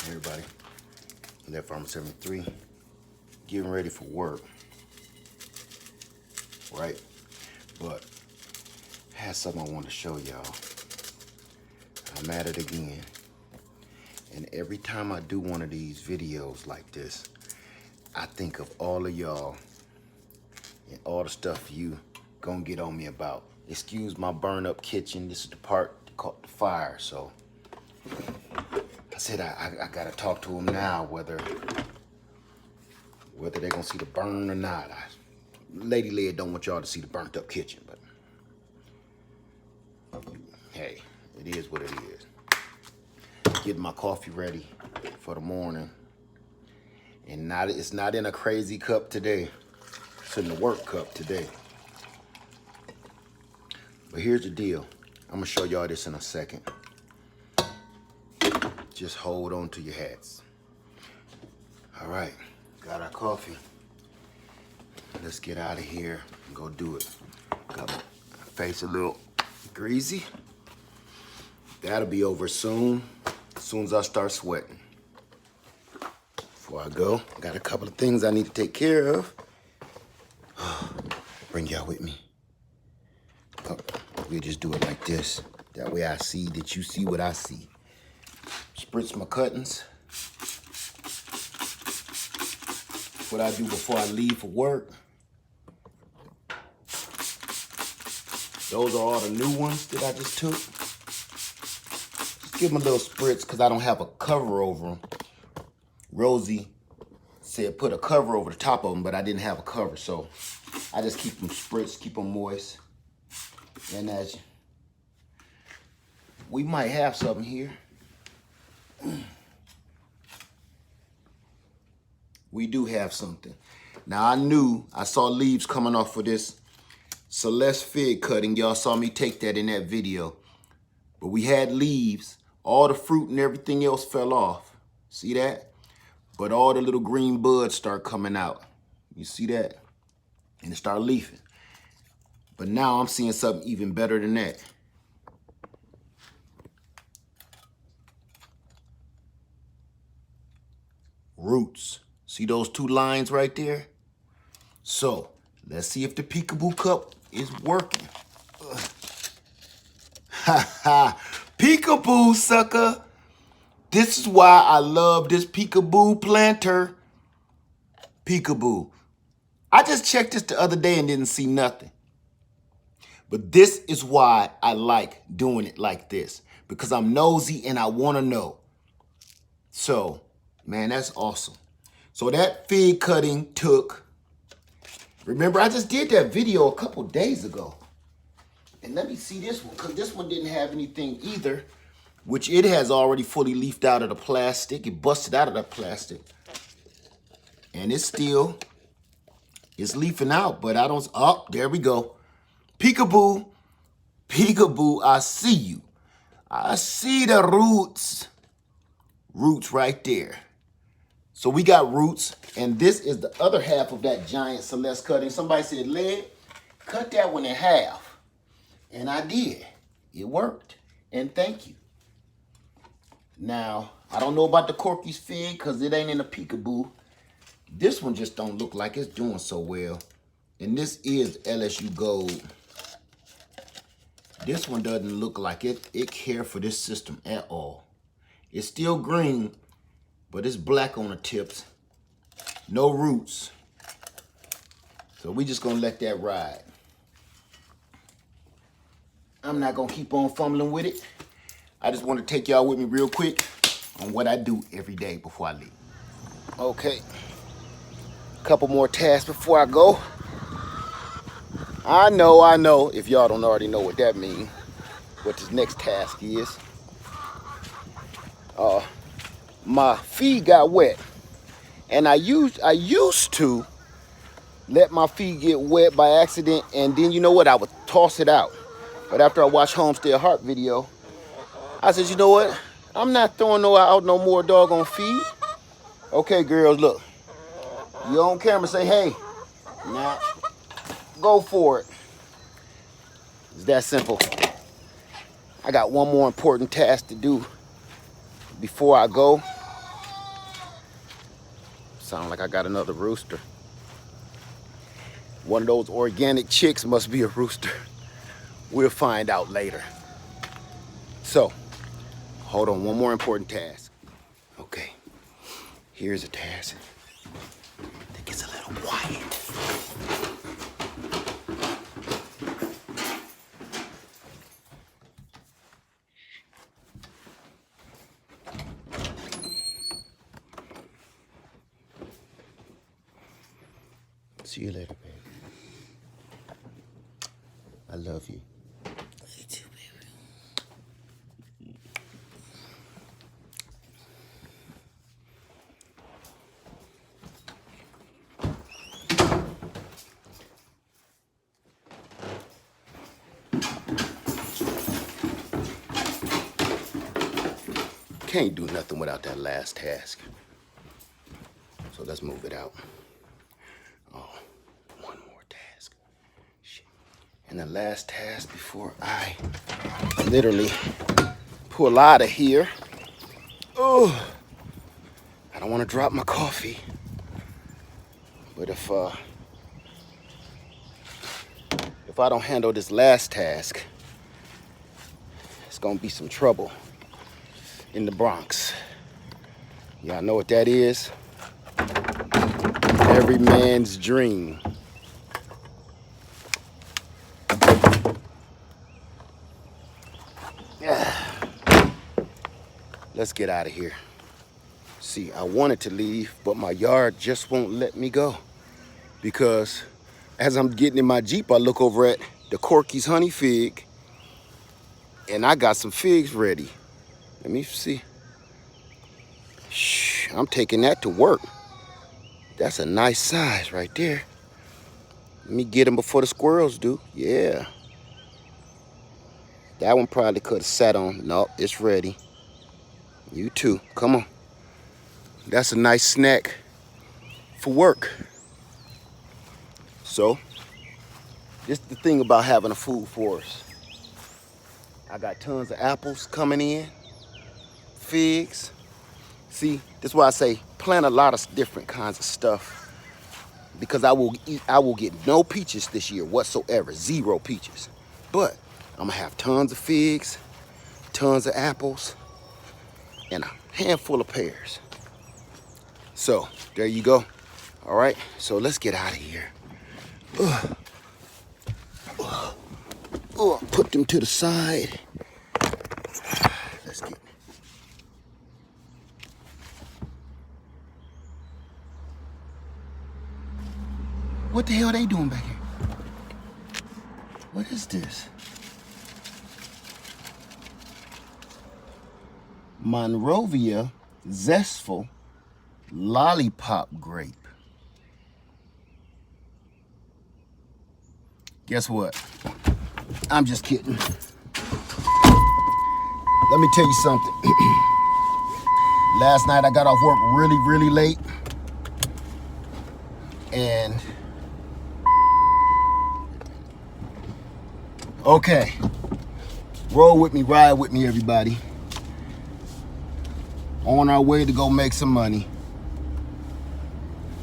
Everybody, Left Farmer 73, getting ready for work, right? But I had something I want to show y'all. I'm at it again. And every time I do one of these videos like this, I think of all of y'all and all the stuff you gonna get on me about. Excuse my burn up kitchen. This is the part that caught the fire. So I said I gotta talk to them now, whether they're gonna see the burn or not. Lady Led don't want y'all to see the burnt up kitchen, but hey, it is what it is. Getting my coffee ready for the morning. And it's not in a crazy cup today. It's in the work cup today. But here's the deal. I'm gonna show y'all this in a second. Just hold on to your hats. All right, got our coffee. Let's get out of here and go do it. Got my face a little greasy. That'll be over soon as I start sweating. Before I go, I got a couple of things I need to take care of. Bring y'all with me. We'll just do it like this. That way I see that you see what I see. Spritz my cuttings. What I do before I leave for work. Those are all the new ones that I just took. Just give them a little spritz because I don't have a cover over them. Rosie said put a cover over the top of them, but I didn't have a cover, so I just keep them spritzed, keep them moist. And as we might have something here. We do have something. Now I saw leaves coming off of this Celeste fig cutting. Y'all saw me take that in that video. But we had leaves. All the fruit and everything else fell off. See that? But all the little green buds start coming out. You see that? And it start leafing. But now I'm seeing something even better than that. Roots. See those two lines right there? So, let's see if the Peekaboo cup is working. Ha ha! Peekaboo, sucker! This is why I love this Peekaboo planter. Peekaboo. I just checked this the other day and didn't see nothing. But this is why I like doing it like this. Because I'm nosy and I want to know. So, man, that's awesome. So that fig cutting took, remember I just did that video a couple days ago. And let me see this one, because this one didn't have anything either, which it has already fully leafed out of the plastic. It busted out of the plastic. And it's still, it's leafing out, but I don't, oh, there we go. Peekaboo, Peekaboo, I see you. I see the roots. Roots right there. So we got roots, and this is the other half of that giant Celeste cutting. Somebody said, Led, cut that one in half. And I did. It worked. And thank you. Now, I don't know about the Corky's fig because it ain't in the Peekaboo. This one just don't look like it's doing so well. And this is LSU Gold. This one doesn't look like it care for this system at all. It's still green, but it's black on the tips. No roots. So we just gonna let that ride. I'm not gonna keep on fumbling with it. I just want to take y'all with me real quick on what I do every day before I leave. Okay. Couple more tasks before I go. I know, if y'all don't already know what that means, what this next task is. My feed got wet. And I used to let my feed get wet by accident, and then you know what? I would toss it out. But after I watched Homestead Heart video, I said, you know what? I'm not throwing out no more doggone feed. Okay, girls, look. You on camera, say, hey, now go for it. It's that simple. I got one more important task to do before I go. Sound like I got another rooster. One of those organic chicks must be a rooster. We'll find out later. So, hold on, one more important task. Okay, here's a task. I think it's a little quiet. See you later, baby. I love you. You too, baby. Can't do nothing without that last task. So let's move it out. Oh, one more task. Shit. And the last task before I literally pull out of here. Oh, I don't want to drop my coffee. But if I don't handle this last task, it's gonna be some trouble in the Bronx. Y'all know what that is? Every man's dream. Let's get out of here. See, I wanted to leave, but my yard just won't let me go. Because as I'm getting in my Jeep, I look over at the Corky's Honey Fig, and I got some figs ready. Let me see. Shh, I'm taking that to work. That's a nice size right there. Let me get them before the squirrels do. Yeah. That one probably could have sat on. Nope, it's ready. You too. Come on. That's a nice snack for work. So, this is the thing about having a food forest. I got tons of apples coming in, figs. See, that's why I say plant a lot of different kinds of stuff, because I will get no peaches this year whatsoever, 0 peaches. But I'm gonna have tons of figs, tons of apples, and a handful of pears. So there you go. All right, so let's get out of here. Put them to the side. Let's get. What the hell are they doing back here? What is this? Monrovia Zestful Lollipop Grape. Guess what? I'm just kidding. Let me tell you something. Last night I got off work really, really late. And okay, roll with me, ride with me, everybody. On our way to go make some money.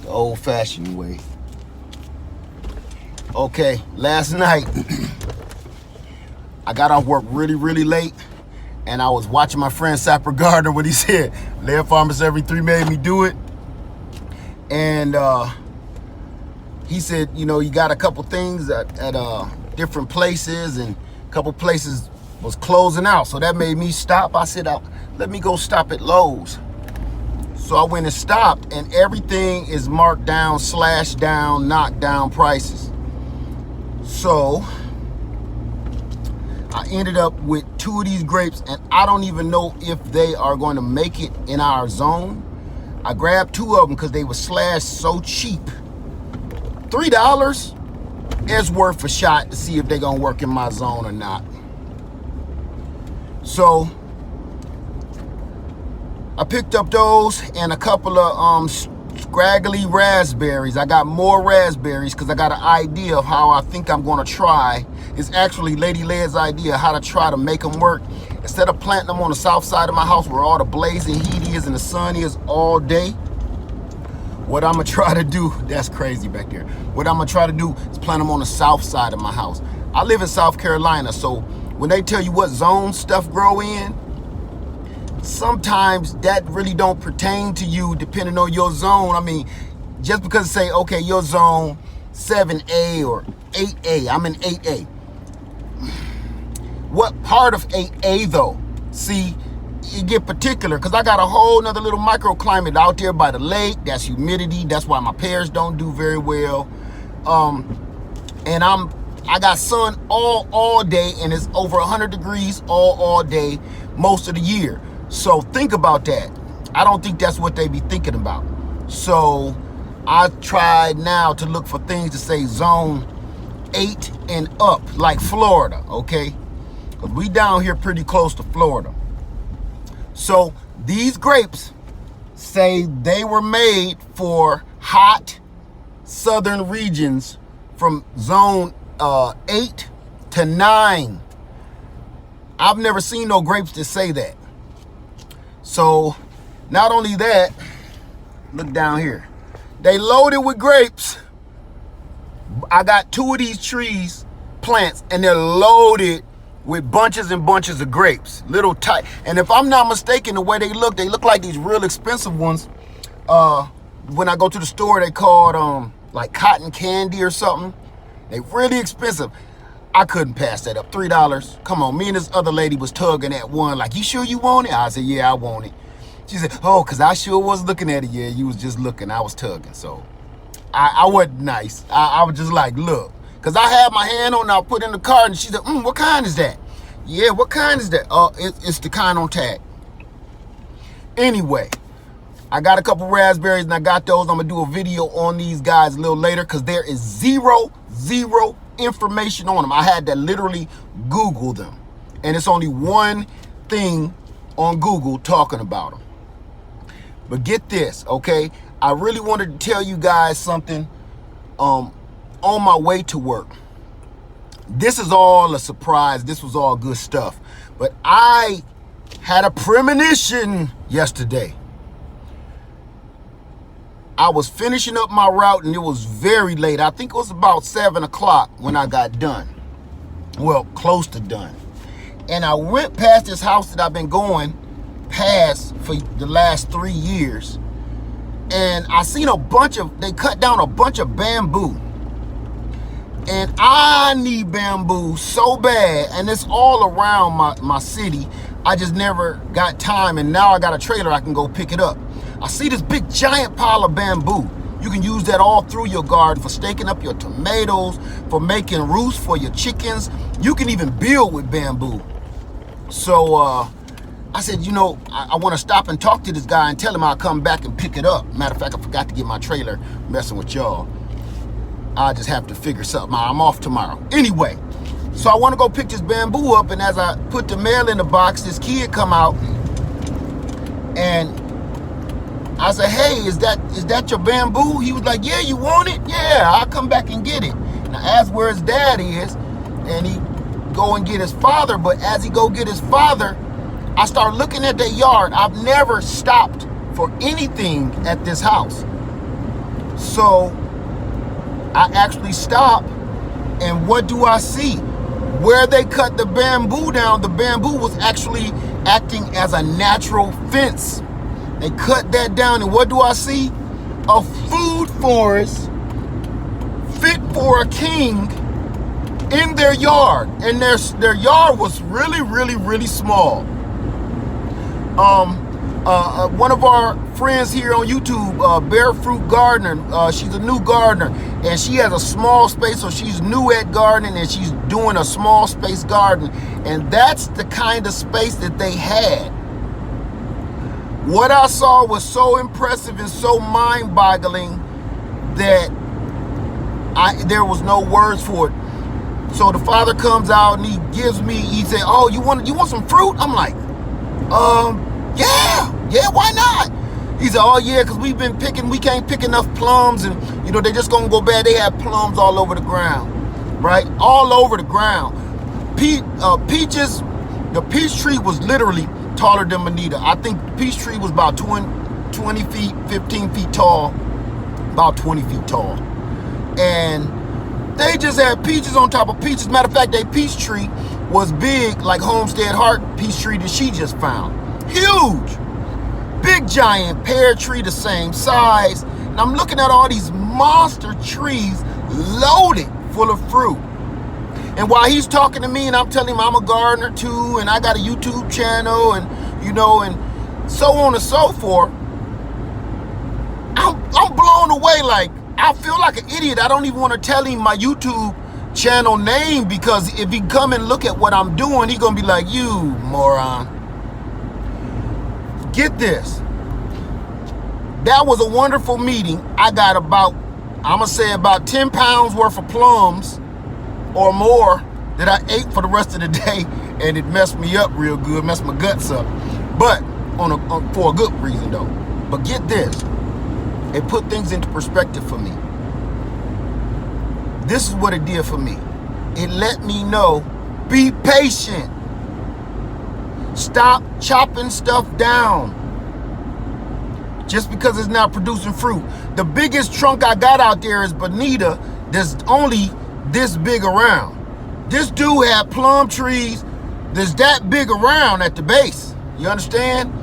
The old-fashioned way. Okay, last night, I got off work really, really late, and I was watching my friend Sapper Gardner when he said, Laird Farmers Every 3 made me do it. And he said, you know, you got a couple things at different places, and a couple places was closing out. So that made me stop. I said, let me go stop at Lowe's. So I went and stopped, and everything is marked down, slashed down, knocked down prices. So I ended up with 2 of these grapes, and I don't even know if they are going to make it in our zone. I grabbed 2 of them because they were slashed so cheap. $3 is worth a shot to see if they're gonna work in my zone or not. So I picked up those and a couple of scraggly raspberries. I got more raspberries because I got an idea of how I think I'm gonna try. It's actually Lady Led's idea how to try to make them work. Instead of planting them on the south side of my house where all the blazing heat is and the sun is all day, What I'm gonna try to do, that's crazy back there. What I'm gonna try to do is plant them on the south side of my house. I live in South Carolina, so when they tell you what zone stuff grow in, sometimes that really don't pertain to you depending on your zone. I mean, just because it say, okay, your zone 7A or 8A, I'm in 8A. What part of 8A though? See, you get particular because I got a whole nother little microclimate out there by the lake. That's humidity. That's why my pears don't do very well. And I got sun all day, and it's over 100 degrees all day most of the year. So think about that. I don't think that's what they be thinking about. So I tried now to look for things to say zone 8 and up, like Florida, okay? Because we down here pretty close to Florida. So these grapes say they were made for hot southern regions from zone 8 to 9. I've never seen no grapes that say that. So not only that, look down here. They loaded with grapes. I got 2 of these trees, plants, and they're loaded with bunches and bunches of grapes, little tight. And if I'm not mistaken, the way they look like these real expensive ones. When I go to the store, they called like cotton candy or something. They really expensive. I couldn't pass that up. $3. Come on, me and this other lady was tugging at one, like, you sure you want it? I said, yeah, I want it. She said, oh, because I sure was looking at it. Yeah, you was just looking. I was tugging. So I wasn't nice. I was just like, look. Because I had my hand on it, I put it in the cart, and she said, what kind is that? Yeah, what kind is that? It's the kind on tag. Anyway, I got a couple raspberries, and I got those. I'm going to do a video on these guys a little later because there is zero information on them. I had to literally Google them. And it's only one thing on Google talking about them. But get this, okay? I really wanted to tell you guys something on my way to work. This is all a surprise. This was all good stuff. But I had a premonition yesterday. I was finishing up my route and it was very late. I think it was about 7 o'clock when I got done. Well, close to done. And I went past this house that I've been going past for the last 3 years. And I seen they cut down a bunch of bamboo. And I need bamboo so bad, and it's all around my city. I just never got time, and now I got a trailer, I can go pick it up. I see this big giant pile of bamboo. You can use that all through your garden for staking up your tomatoes, for making roosts for your chickens. You can even build with bamboo. So I said, I want to stop and talk to this guy and tell him I'll come back and pick it up. Matter of fact, I forgot to get my trailer, messing with y'all. I just have to figure something out. I'm off tomorrow. Anyway, so I want to go pick this bamboo up, and as I put the mail in the box, this kid come out, and I said, hey, is that your bamboo? He was like, yeah, you want it? Yeah, I'll come back and get it. And I asked where his dad is, and he go and get his father, but as he go get his father, I start looking at the yard. I've never stopped for anything at this house. So I actually stop, and what do I see? Where they cut the bamboo down, the bamboo was actually acting as a natural fence. They cut that down, and what do I see? A food forest fit for a king in their yard. And their yard was really small. One of our friends here on YouTube, Bear Fruit Gardener, she's a new gardener, and she has a small space, so she's new at gardening, and she's doing a small space garden, and that's the kind of space that they had. What I saw was so impressive and so mind-boggling that there was no words for it. So the father comes out and he gives me, he said, oh, you want some fruit? I'm like, yeah, why not? He said, oh yeah, because we can't pick enough plums, and they're just gonna go bad. They have plums all over the ground, right? All over the ground. Peaches, the peach tree was literally taller than Bonita. I think the peach tree was about 20 feet, 15 feet tall. about 20 feet tall. And they just had peaches on top of peaches. Matter of fact, that peach tree was big, like Homestead Heart peach tree that she just found. Huge. Big giant pear tree the same size. And I'm looking at all these monster trees loaded full of fruit. And while he's talking to me and I'm telling him I'm a gardener too, and I got a YouTube channel, and and so on and so forth, I'm blown away. Like, I feel like an idiot. I don't even want to tell him my YouTube channel name, because if he come and look at what I'm doing, he's gonna be like, you moron. Get this. That was a wonderful meeting. I got about 10 pounds worth of plums or more that I ate for the rest of the day, and it messed me up real good, messed my guts up. But for a good reason though. But get this. It put things into perspective for me. This is what it did for me. It let me know, be patient. Stop chopping stuff down just because it's not producing fruit. The biggest trunk I got out there is bonita, that's only this big around. This dude had plum trees that's that big around at the base. You understand?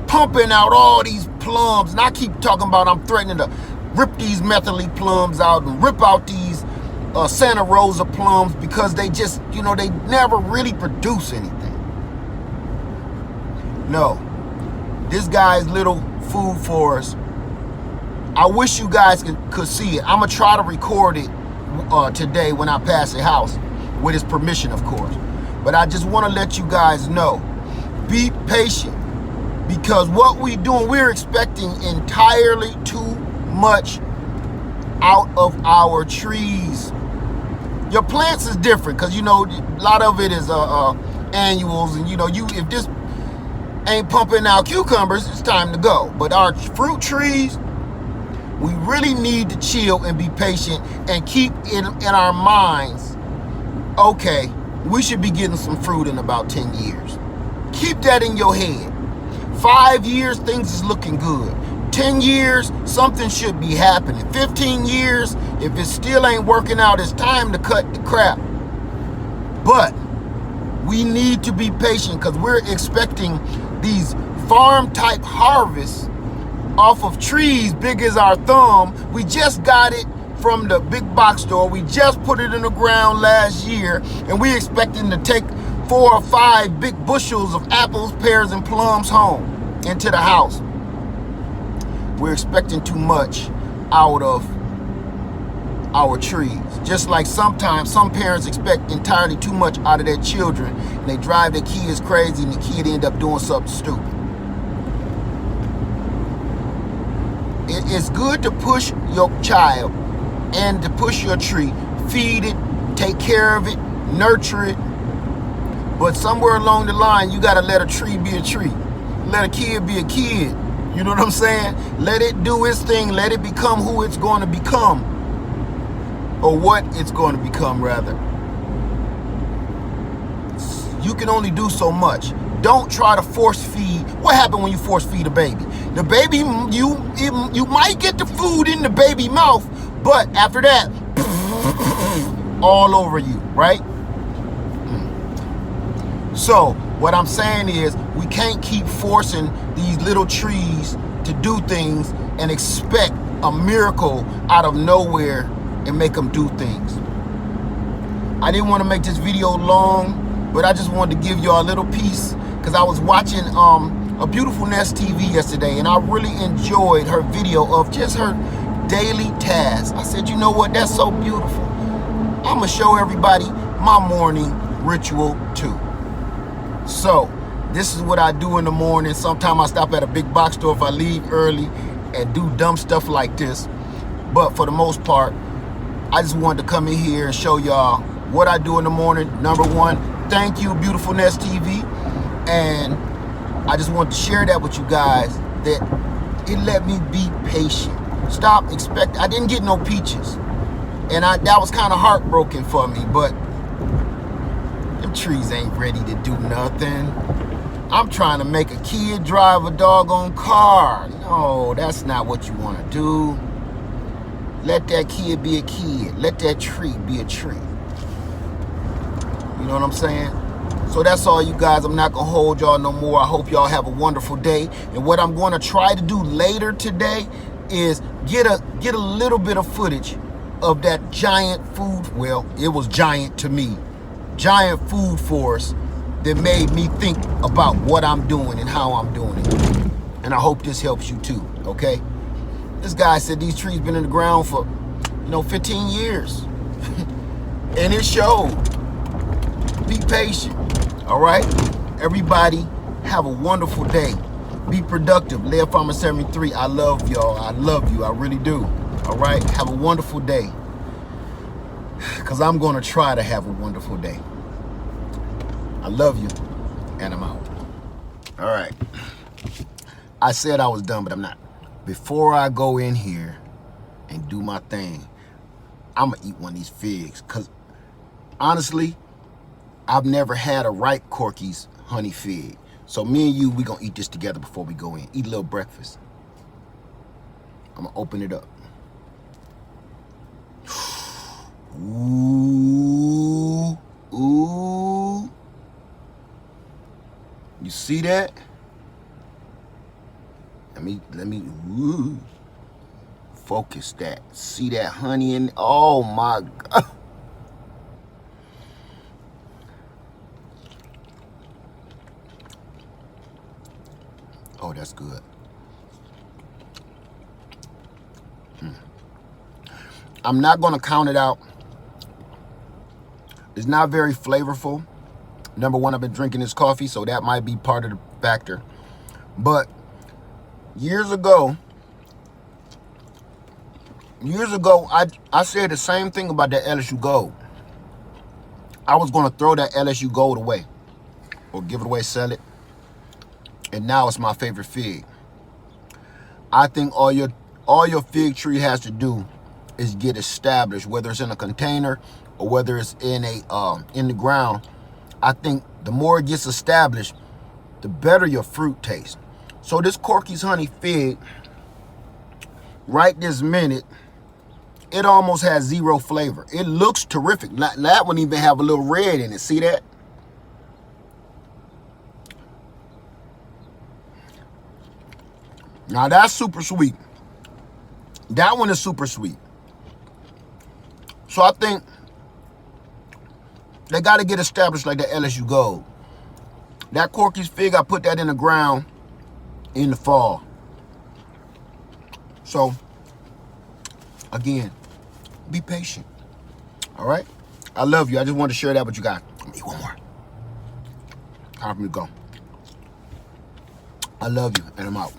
Pumping out all these plums, and I keep talking about I'm threatening to rip these methylated plums out and rip out these Santa Rosa plums, because they just, they never really produce anything. No, this guy's little food for us. I wish you guys could see it. I'm gonna try to record it today when I pass the house, with his permission, of course. But I just want to let you guys know, be patient, because what we're expecting entirely too much out of our trees. Your plants is different, because a lot of it is annuals, and if this ain't pumping out cucumbers, it's time to go. But our fruit trees, we really need to chill and be patient and keep in our minds, okay, we should be getting some fruit in about 10 years. Keep that in your head. 5 years, things is looking good. 10 years, something should be happening. 15 years, if it still ain't working out, it's time to cut the crap. But we need to be patient, because we're expecting these farm type harvests off of trees big as our thumb. We just got it from the big box store. We just put it in the ground last year, and we expecting to take 4 or 5 big bushels of apples, pears, and plums home into the house. We're expecting too much out of our trees. Just like sometimes some parents expect entirely too much out of their children, and they drive their kids crazy, and the kid end up doing something stupid. It's good to push your child and to push your tree. Feed it, take care of it, nurture it. But somewhere along the line, you got to let a tree be a tree. Let a kid be a kid. You know what I'm saying? Let it do its thing. Let it become who it's going to become. Or what it's going to become, rather. You can only do so much. Don't try to force feed. What happened when you force feed a baby? The baby, you might get the food in the baby mouth, but after that, all over you, right? So what I'm saying is, we can't keep forcing these little trees to do things and expect a miracle out of nowhere and make them do things. I didn't want to make this video long, but I just wanted to give y'all a little piece, because I was watching a Beautiful Nest TV yesterday, and I really enjoyed her video of just her daily tasks. I said, you know what, that's so beautiful. I'm gonna show everybody my morning ritual too. So this is what I do in the morning. Sometimes I stop at a big box store if I leave early and do dumb stuff like this, but for the most part, I just wanted to come in here and show y'all what I do in the morning. Number one, thank you, Beautiful Nest TV. And I just want to share that with you guys, that it let me be patient. Stop expecting. I didn't get no peaches, and that was kind of heartbroken for me, but them trees ain't ready to do nothing. I'm trying to make a kid drive a doggone car. No, that's not what you want to do. Let that kid be a kid. Let that tree be a tree. You know what I'm saying? So that's all, you guys. I'm not going to hold y'all no more. I hope y'all have a wonderful day. And what I'm going to try to do later today is get a little bit of footage of that giant food, well, it was giant to me, giant food forest that made me think about what I'm doing and how I'm doing it. And I hope this helps you too, okay? This guy said these trees been in the ground for, 15 years. And it showed. Be patient, all right? Everybody, have a wonderful day. Be productive. Lead Farmer 73, I love y'all. I love you, I really do. All right, have a wonderful day. Because I'm going to try to have a wonderful day. I love you, and I'm out. All right. I said I was done, but I'm not. Before I go in here and do my thing, I'm going to eat one of these figs. Because, honestly, I've never had a ripe Corky's honey fig. So me and you, we going to eat this together before we go in. Eat a little breakfast. I'm going to open it up. Ooh, ooh. You see that? Let me, ooh. Focus that. See that honey in, oh my God. Oh, that's good. I'm not gonna count it out. It's not very flavorful. Number one, I've been drinking this coffee, so that might be part of the factor. But years ago, I said the same thing about that LSU Gold. I was gonna throw that LSU Gold away, or give it away, sell it. And now it's my favorite fig. I think all your fig tree has to do is get established, whether it's in a container or whether it's in the ground. I think the more it gets established, the better your fruit tastes. So this Corky's honey fig, right this minute, it almost has zero flavor. It looks terrific. That one even have a little red in it. See that? Now that's super sweet. That one is super sweet. So I think they got to get established like the LSU Gold. That Corky's fig, I put that in the ground in the fall. So, again, be patient. All right? I love you. I just wanted to share that with you guys. Let me eat one more. Time for me to go. I love you, and I'm out.